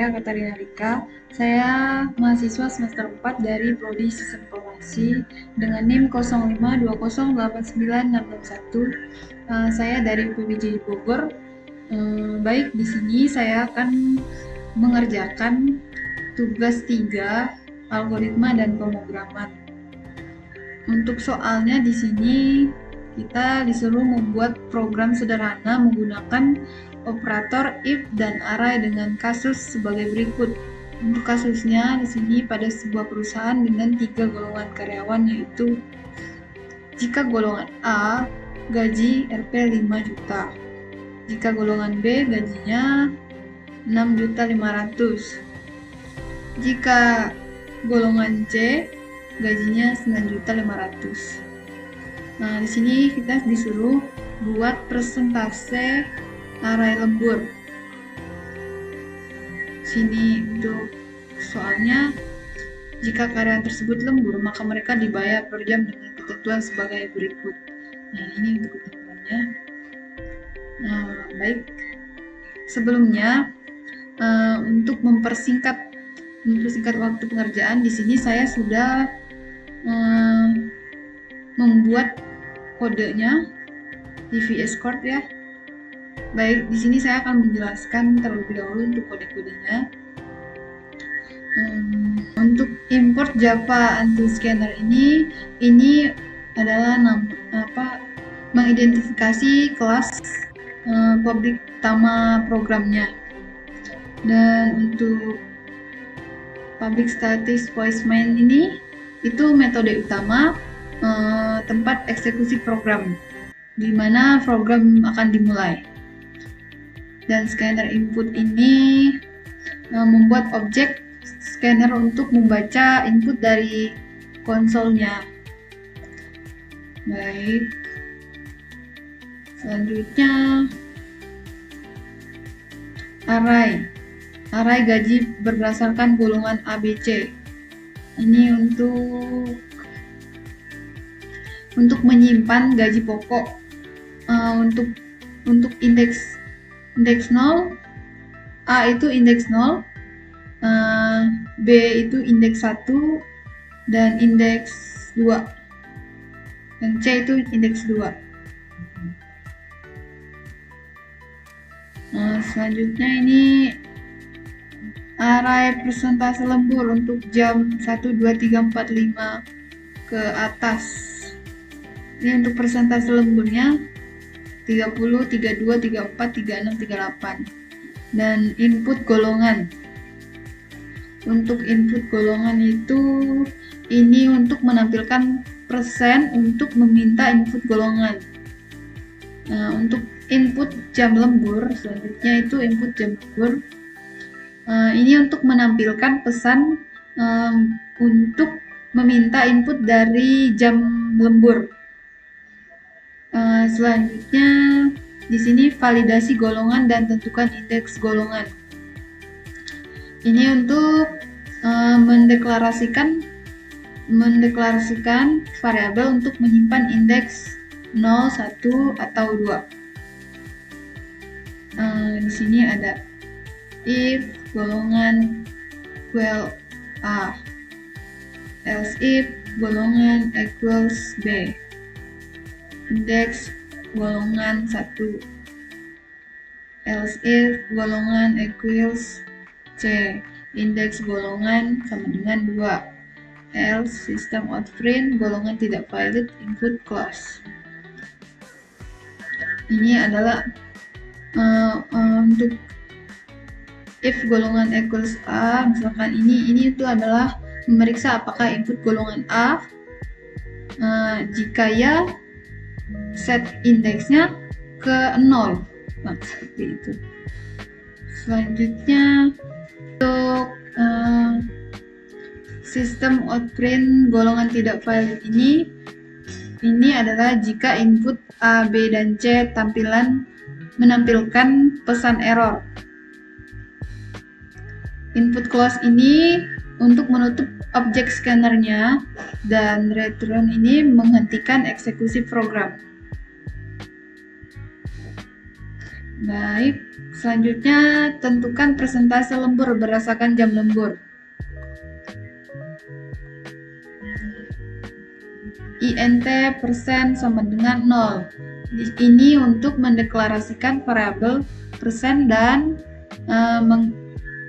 saya Katarina Rika. Saya mahasiswa semester 4 dari Prodi Sistem Informasi dengan NIM 05208961. Saya dari UPBJ Bogor. Baik, di sini saya akan mengerjakan tugas 3, algoritma dan pemrograman. Untuk soalnya di sini kita disuruh membuat program sederhana menggunakan operator if dan array dengan kasus sebagai berikut. Untuk kasusnya di sini pada sebuah perusahaan dengan 3 golongan karyawan, yaitu jika golongan A gaji Rp 5 juta, jika golongan B gajinya 6.500.000, jika golongan C gajinya 9.500.000. Nah, di sini kita disuruh buat persentase array lembur. Sini untuk soalnya, jika karyawan tersebut lembur, maka mereka dibayar per jam dengan ketentuan sebagai berikut. Nah, ini untuk ketentuannya. Nah, baik. Sebelumnya, untuk mempersingkat waktu pengerjaan, di sini saya sudah membuat kodenya di VS Code ya. Baik, di sini saya akan menjelaskan terlebih dahulu untuk kode-kodenya. Untuk import Java Anti-Scanner ini adalah mengidentifikasi kelas publik utama programnya. Dan untuk public static voice main ini itu metode utama tempat eksekusi program di mana program akan dimulai. Dan scanner input ini membuat objek scanner untuk membaca input dari konsolnya. Baik, selanjutnya array gaji berdasarkan golongan ABC. Ini untuk menyimpan gaji pokok. Untuk indeks 0, A itu indeks 0, B itu indeks 1, dan indeks 2, dan C itu indeks 2. Selanjutnya ini array persentase lembur untuk jam 1, 2, 3, 4, 5 ke atas. Ini untuk persentase lemburnya 30, 32, 34, 36, 38. Dan input golongan. Untuk input golongan itu ini untuk menampilkan persen untuk meminta input golongan. Nah, untuk input jam lembur, selanjutnya itu input jam lembur. Ini untuk menampilkan pesan untuk meminta input dari jam lembur. Selanjutnya di sini validasi golongan dan tentukan indeks golongan. Ini untuk mendeklarasikan variabel untuk menyimpan indeks 0, 1, atau 2. Di sini ada if golongan equal A, else if golongan equals B, indeks golongan 1, else if golongan equals C, indeks golongan sama dengan 2, else system out print golongan tidak valid input clause. Ini adalah untuk if golongan equals A, misalkan ini itu adalah memeriksa apakah input golongan A, jika ya set indeksnya ke 0. Nah, seperti itu. Selanjutnya untuk sistem outprint golongan tidak valid ini adalah jika input A, B, dan C menampilkan pesan error. Input clause ini untuk menutup objek scannernya, dan return ini menghentikan eksekusi program. Baik, selanjutnya tentukan persentase lembur berdasarkan jam lembur. INT persen sama dengan 0. Ini untuk mendeklarasikan variabel persen dan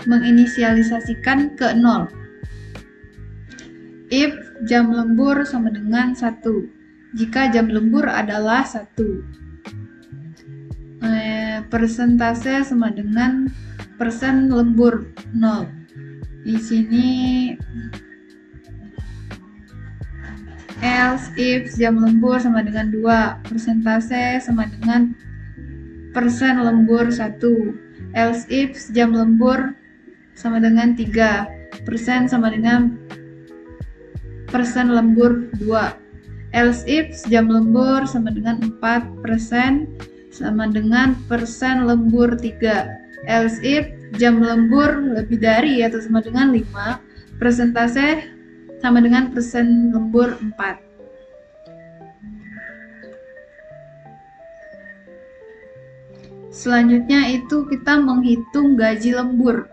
menginisialisasikan ke 0. If jam lembur sama dengan 1, jika jam lembur adalah 1. Persentase sama dengan persen lembur 0. Di sini else if jam lembur sama dengan 2, persentase sama dengan persen lembur 1. Else if jam lembur sama dengan 3, persen sama dengan persen lembur 2. Else if jam lembur sama dengan 4, persen sama dengan persen lembur 3. Else if jam lembur lebih dari atau sama dengan 5, persentase sama dengan persen lembur 4. Selanjutnya itu kita menghitung gaji lembur.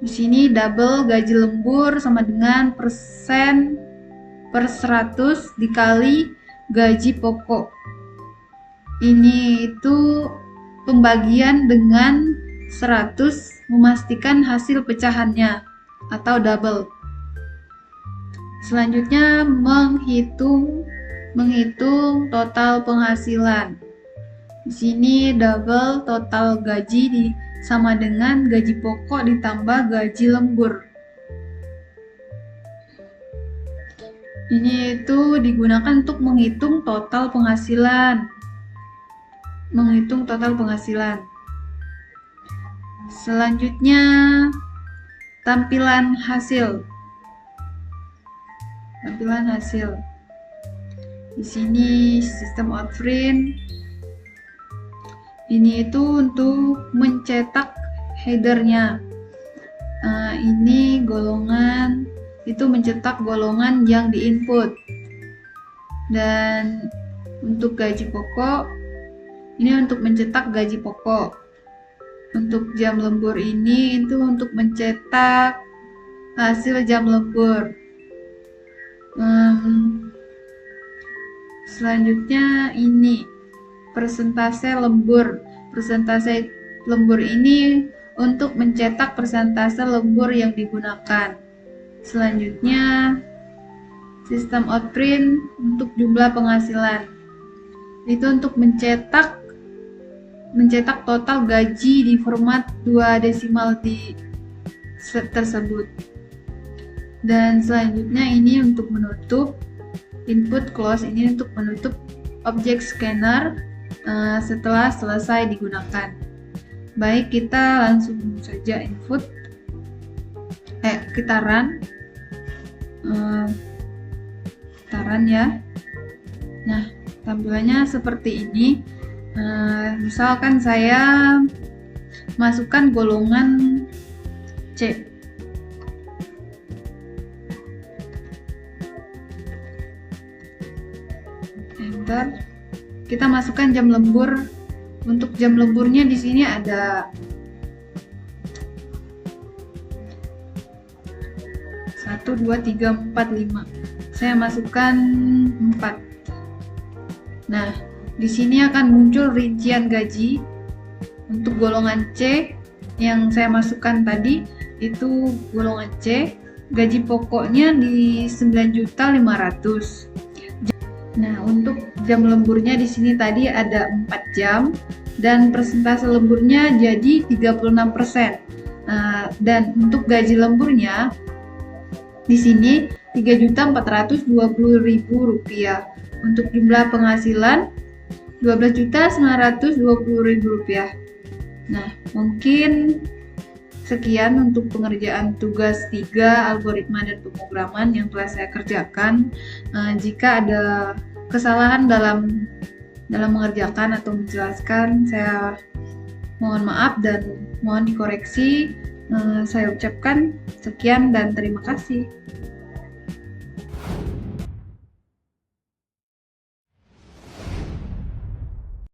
Di sini double gaji lembur sama dengan persen per 100 dikali gaji pokok. Ini itu pembagian dengan 100 memastikan hasil pecahannya atau double. Selanjutnya menghitung total penghasilan. Di sini double total gaji sama dengan gaji pokok ditambah gaji lembur. Ini itu digunakan untuk menghitung total penghasilan. Selanjutnya tampilan hasil. Di sini sistem outprint. Ini itu untuk mencetak headernya. Ini golongan, itu mencetak golongan yang diinput. Dan untuk gaji pokok, ini untuk mencetak gaji pokok. Untuk jam lembur ini itu untuk mencetak hasil jam lembur. Selanjutnya ini persentase lembur. Persentase lembur ini untuk mencetak persentase lembur yang digunakan. Selanjutnya sistem outprint untuk jumlah penghasilan. Itu untuk mencetak total gaji di format 2 desimal di tersebut. Dan selanjutnya ini untuk menutup input close, ini untuk menutup objek scanner setelah selesai digunakan. Baik, kita langsung saja input. Kita run. Ya. Nah, tampilannya seperti ini. Misalkan saya masukkan golongan C. Enter. Kita masukkan jam lembur. Untuk jam lemburnya di sini ada 1, 2, 3, 4, 5. Saya masukkan 4. Nah, di sini akan muncul rincian gaji untuk golongan C yang saya masukkan tadi, itu golongan C. Gaji pokoknya di 9.500.000. Nah, untuk jam lemburnya di sini tadi ada 4 jam dan persentase lemburnya jadi 36%. Dan untuk gaji lemburnya di sini Rp3.420.000. Untuk jumlah penghasilan Rp12.920.000. Nah, mungkin sekian untuk pengerjaan tugas 3 algoritma dan pemrograman yang telah saya kerjakan. Jika ada kesalahan dalam mengerjakan atau menjelaskan, saya mohon maaf dan mohon dikoreksi. Saya ucapkan sekian dan terima kasih.